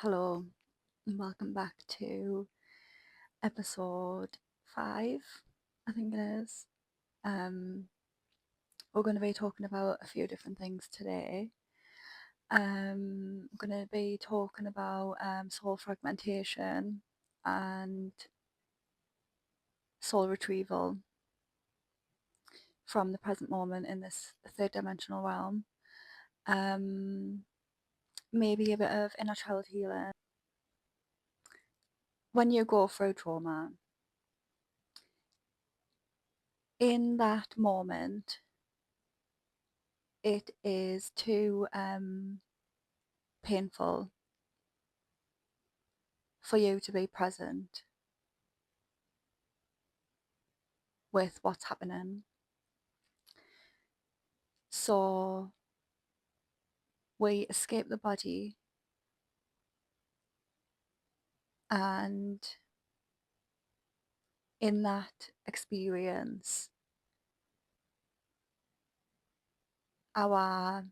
Hello, and welcome back to episode 5, I think it is. We're going to be talking about a few different things today. We're going to be talking about soul fragmentation and soul retrieval from the present moment in this third dimensional realm. Maybe a bit of inner child healing. When you go through trauma, in that moment, it is too painful for you to be present with what's happening. So we escape the body, and in that experience, our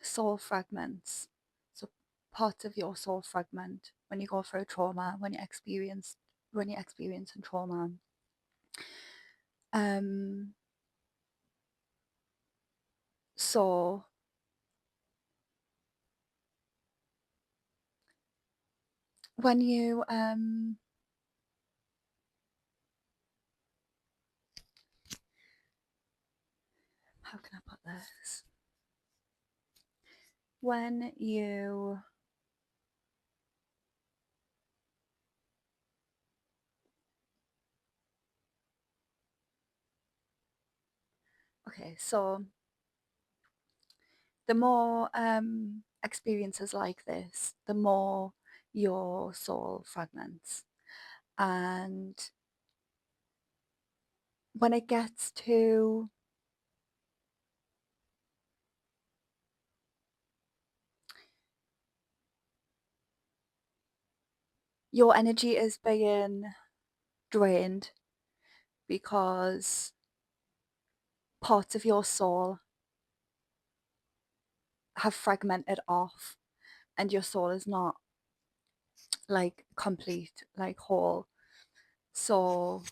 soul fragments, so parts of your soul fragment when you go through trauma, when you're experiencing trauma. So when you how can I put this? When you okay, so the more experiences like this, the more your soul fragments. And when it gets to your energy is being drained because parts of your soul have fragmented off and your soul is not like complete, like whole. So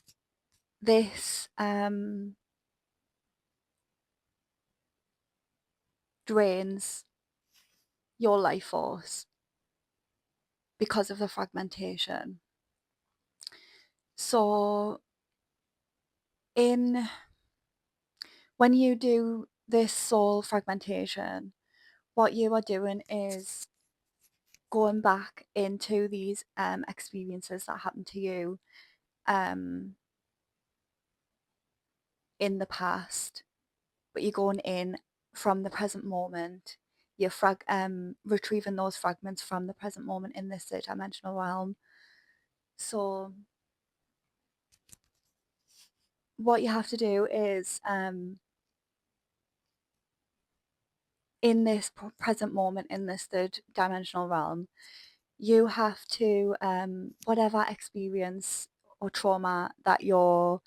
this drains your life force because of the fragmentation. So when you do this soul fragmentation, what you are doing is going back into these experiences that happened to you in the past, but you're going in from the present moment. You're retrieving those fragments from the present moment in this third dimensional realm. So what you have to do is in this present moment in this third dimensional realm, you have to whatever experience or trauma that your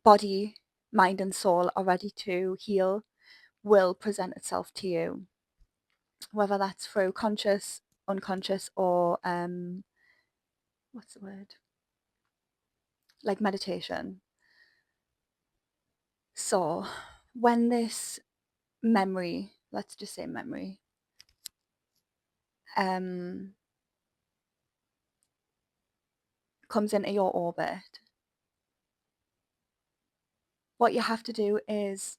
body, mind and soul are ready to heal will present itself to you, whether that's through conscious, unconscious, or what's the word, like meditation. So when this memory, let's just say memory, comes into your orbit, what you have to do is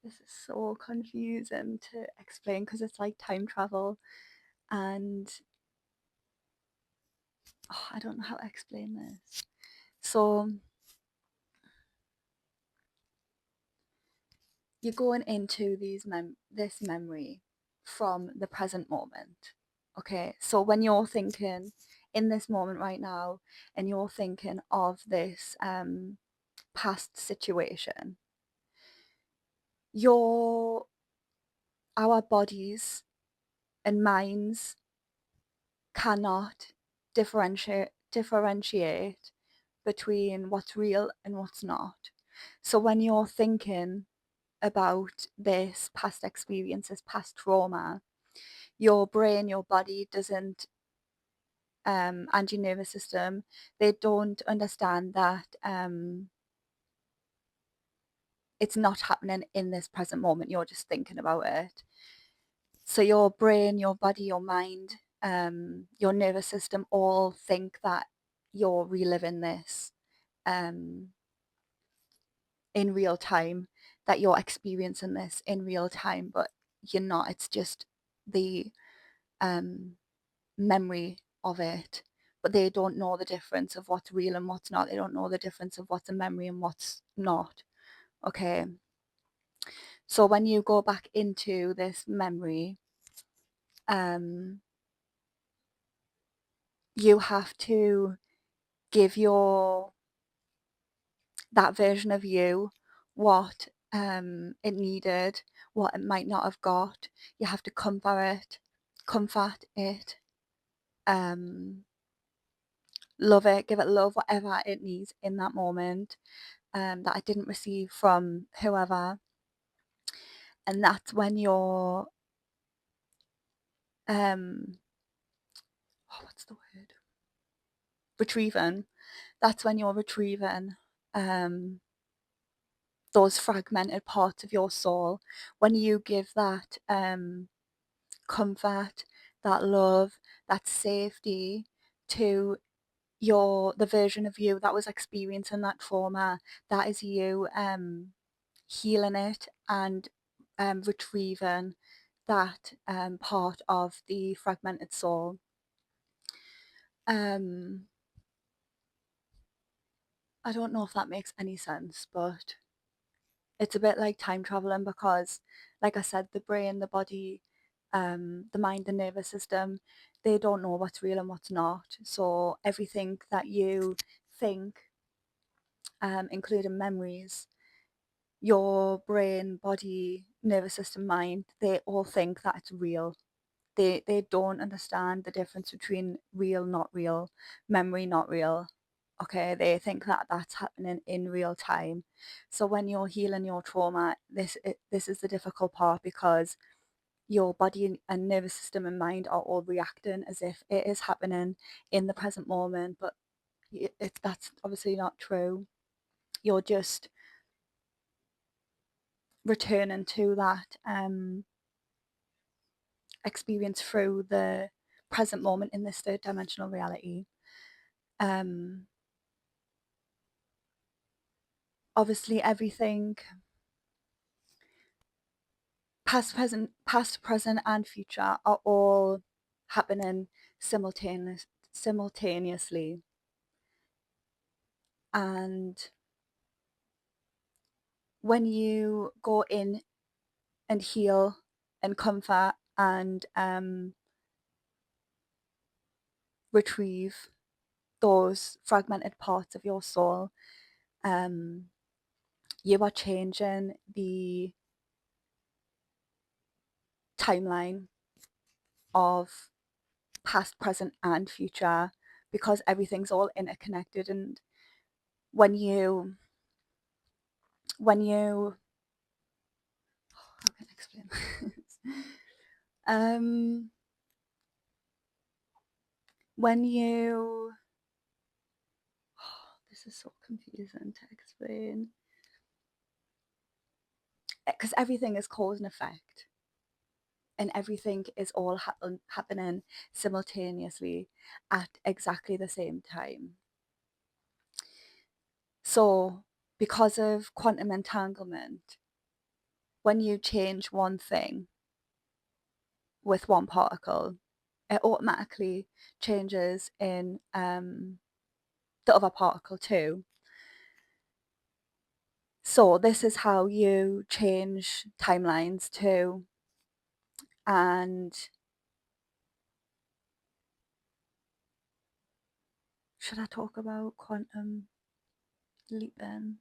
this is so confusing to explain because it's like time travel and I don't know how to explain this. So you're going into this memory from the present moment. Okay, so when you're thinking in this moment right now and you're thinking of this past situation, our bodies and minds cannot differentiate between what's real and what's not. So when you're thinking about this past experience, this past trauma, your brain, your body doesn't, and your nervous system, they don't understand that it's not happening in this present moment. You're just thinking about it. So your brain, your body, your mind, your nervous system all think that you're reliving this um, in real time, that you're experiencing this in real time, but you're not. It's just the um, memory of it. But they don't know the difference of what's real and what's not. They don't know the difference of what's a memory and what's not. Okay. So when you go back into this memory, um, you have to give that version of you what it needed, what it might not have got. You have to comfort it, um, love it, give it love, whatever it needs in that moment, that it didn't receive from whoever. And that's when you're what's the word? Retrieving. That's when you're retrieving um those fragmented parts of your soul. When you give that comfort, that love, that safety to the version of you that was experiencing that trauma, that is you healing it and retrieving that part of the fragmented soul. um I don't know if that makes any sense, but it's a bit like time traveling because, like I said, the brain, the body, the mind, the nervous system, they don't know what's real and what's not. So everything that you think, including memories, your brain, body, nervous system, mind, they all think that it's real. They don't understand the difference between real, not real, memory, not real. Okay, they think that that's happening in real time. So when you're healing your trauma, this is the difficult part because your body and nervous system and mind are all reacting as if it is happening in the present moment, but that's obviously not true. You're just returning to that experience through the present moment in this third dimensional reality. Um, Obviously, everything past, present, and future are all happening simultaneously. And when you go in and heal and comfort and retrieve those fragmented parts of your soul, um, you are changing the timeline of past, present, and future because everything's all interconnected. And when you how can I explain this? When you this is so confusing to explain because everything is cause and effect and everything is all happening simultaneously at exactly the same time. So because of quantum entanglement, when you change one thing with one particle, it automatically changes in the other particle too. So this is how you change timelines too. And should I talk about quantum leaping?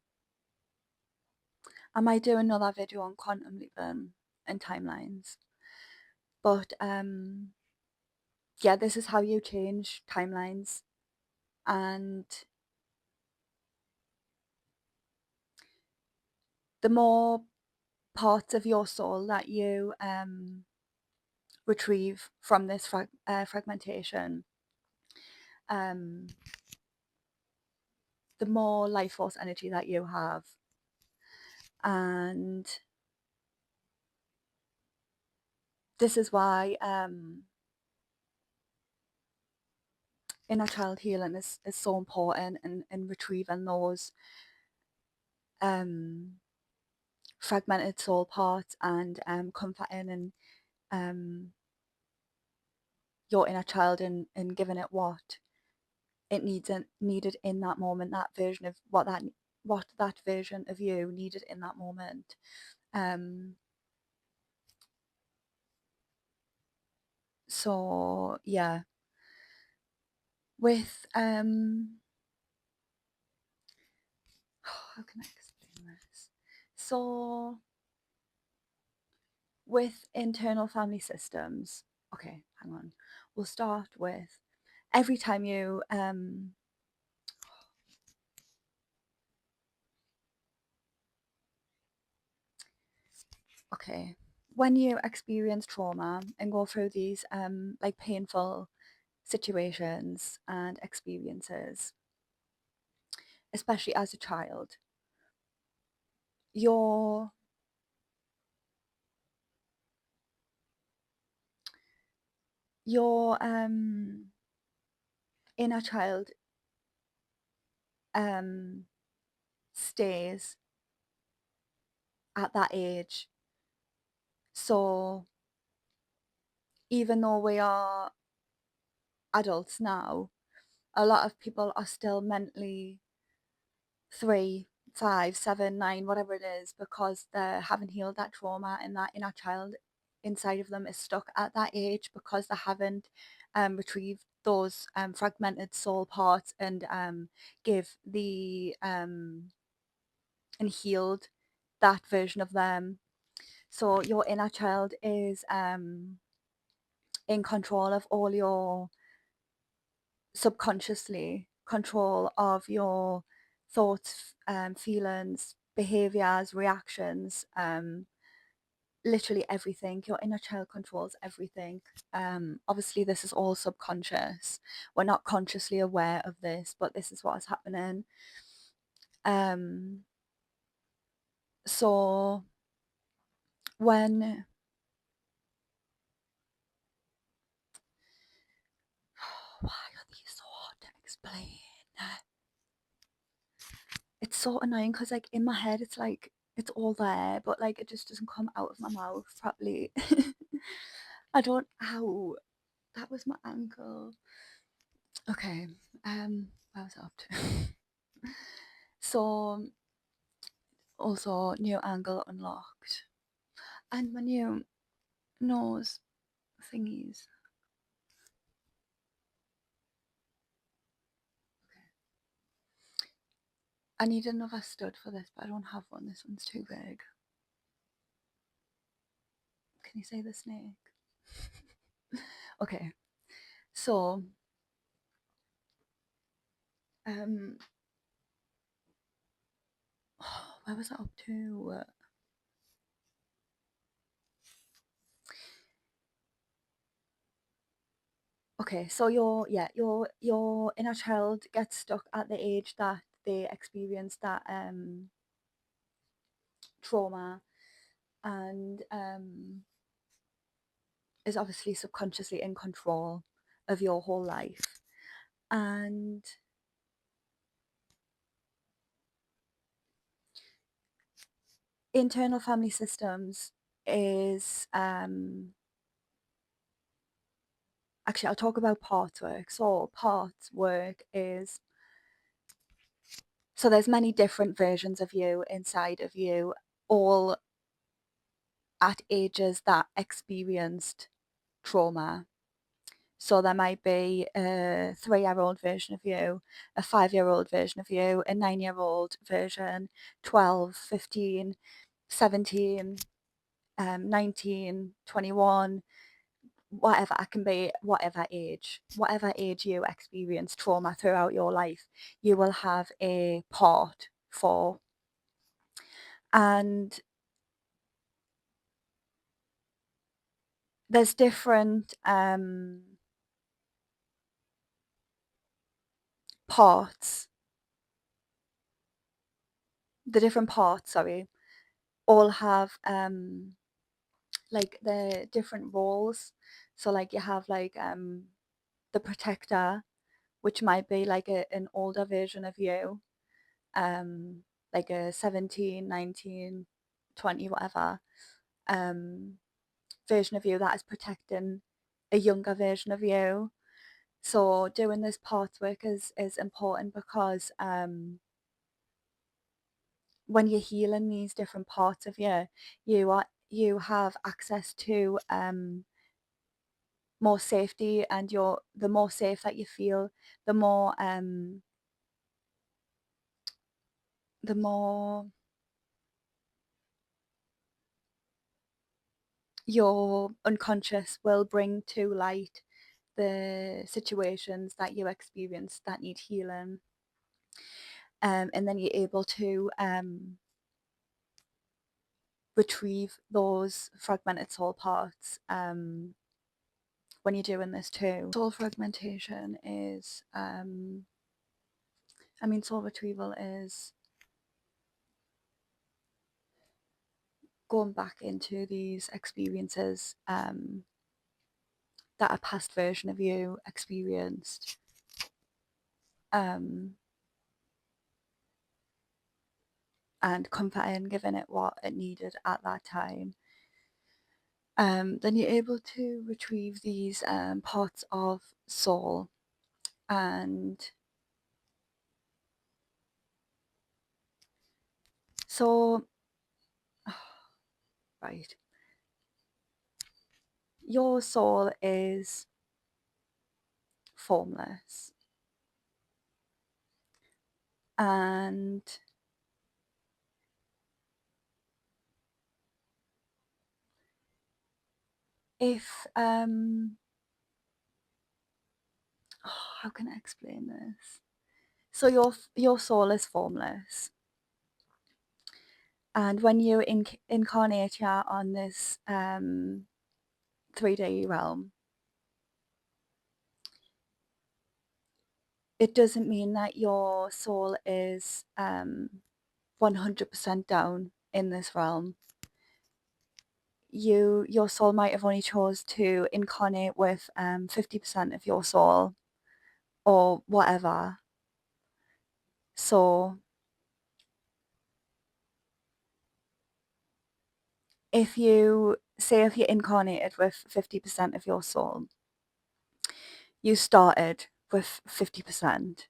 I might do another video on quantum leaping and timelines. But yeah, this is how you change timelines. And the more parts of your soul that you retrieve from this fragmentation, the more life force energy that you have. And this is why inner child healing is so important in retrieving those fragmented soul parts and comforting and your inner child and giving it what it needed in that moment, that version of what that version of you needed in that moment. So yeah, with how can I explain this? So with internal family systems, okay, hang on. We'll start with every time you okay, when you experience trauma and go through these like painful situations and experiences, especially as a child, your inner child stays at that age. So even though we are adults now, a lot of people are still mentally 3, 5, 7, 9, whatever it is, because they haven't healed that trauma and that inner child inside of them is stuck at that age because they haven't retrieved those fragmented soul parts and give the and healed that version of them. So your inner child is in control of all your subconsciously control of your thoughts, feelings, behaviors, reactions, literally everything. Your inner child controls everything. Obviously, this is all subconscious. We're not consciously aware of this, but this is what is happening. So when why are these so hard to explain? It's so annoying because like in my head it's like it's all there, but like it just doesn't come out of my mouth properly. I don't. Ow, that was my ankle. Okay. What was I up to? So also new angle unlocked, and my new nose thingies. I need another stud for this, but I don't have one. This one's too big. Can you say the snake? Okay. So um where was I up to? Okay, so your inner child gets stuck at the age that they experience that trauma and is obviously subconsciously in control of your whole life. And internal family systems is actually I'll talk about parts work. So parts work is so there's many different versions of you inside of you, all at ages that experienced trauma. So there might be a 3-year-old version of you, a 5-year-old version of you, a 9-year-old version, 12, 15, 17, 19, 21, whatever. I can be whatever age you experience trauma throughout your life, you will have a part for. And there's different parts. The different parts, sorry, all have like the different roles. So like you have like the protector, which might be like an older version of you, um, like a 17, 19, 20, whatever, um, version of you that is protecting a younger version of you. So doing this parts work is important because when you're healing these different parts of you have access to more safety, and the more safe that you feel, the more the more your unconscious will bring to light the situations that you experience that need healing. And then you're able to retrieve those fragmented soul parts when you're doing this too. Soul fragmentation is, soul retrieval is going back into these experiences that a past version of you experienced. And comforting, giving it what it needed at that time. Then you're able to retrieve these parts of soul, and so, right, your soul is formless, and if how can I explain this? So your soul is formless, and when you incarnate here on this 3D realm, it doesn't mean that your soul is 100% down in this realm. Your soul might have only chose to incarnate with 50% of your soul or whatever. So if you incarnated with 50% of your soul, you started with 50%.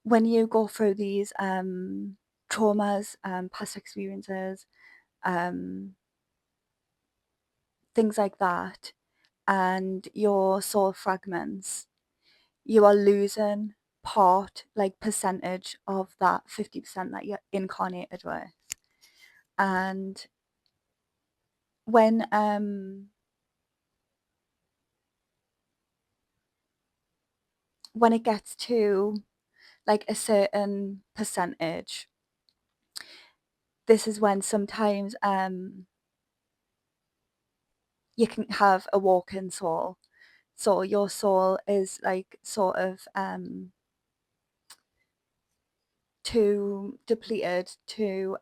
When you go through these traumas, past experiences, um, things like that, and your soul fragments, you are losing part, like percentage of that 50% that you're incarnated with. And when it gets to like a certain percentage, this is when sometimes you can have a walk-in soul. So your soul is like sort of too depleted to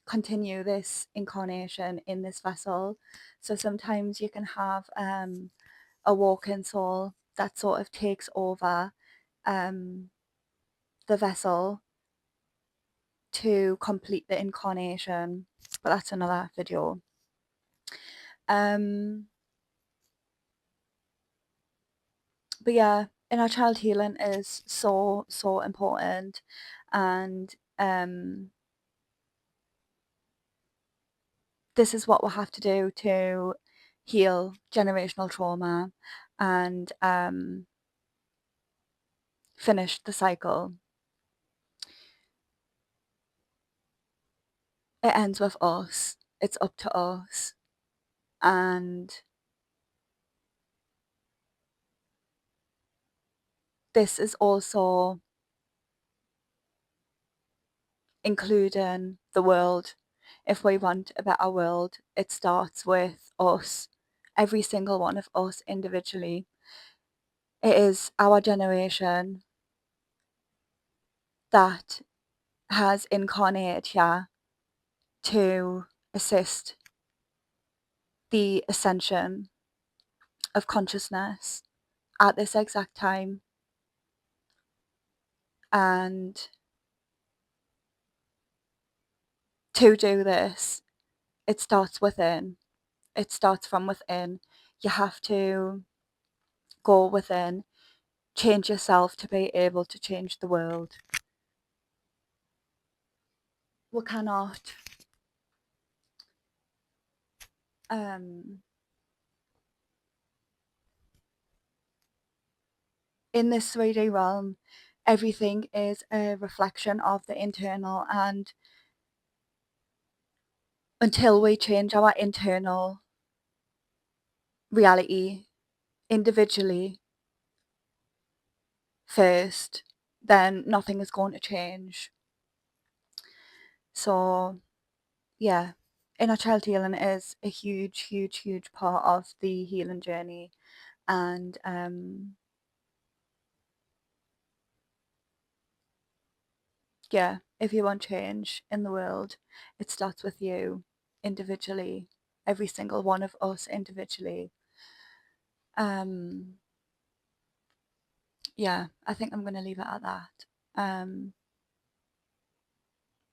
continue this incarnation in this vessel. So sometimes you can have a walk-in soul that sort of takes over the vessel to complete the incarnation, but that's another video. But yeah, inner child healing is so important, and this is what we'll have to do to heal generational trauma and finish the cycle. It ends with us. It's up to us. And this is also including the world. If we want a better world, it starts with us, every single one of us individually. It is our generation that has incarnated here to assist the ascension of consciousness at this exact time. And to do this, it starts within. It starts from within. You have to go within, change yourself to be able to change the world. We cannot in this 3D realm, everything is a reflection of the internal, and until we change our internal reality individually first, then nothing is going to change. So yeah, inner child healing is a huge part of the healing journey. And yeah, if you want change in the world, it starts with you individually, every single one of us individually. Yeah, I think I'm going to leave it at that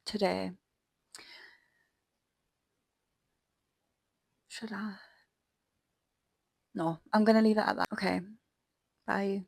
today. Should I? No, I'm going to leave it at that. Okay, bye.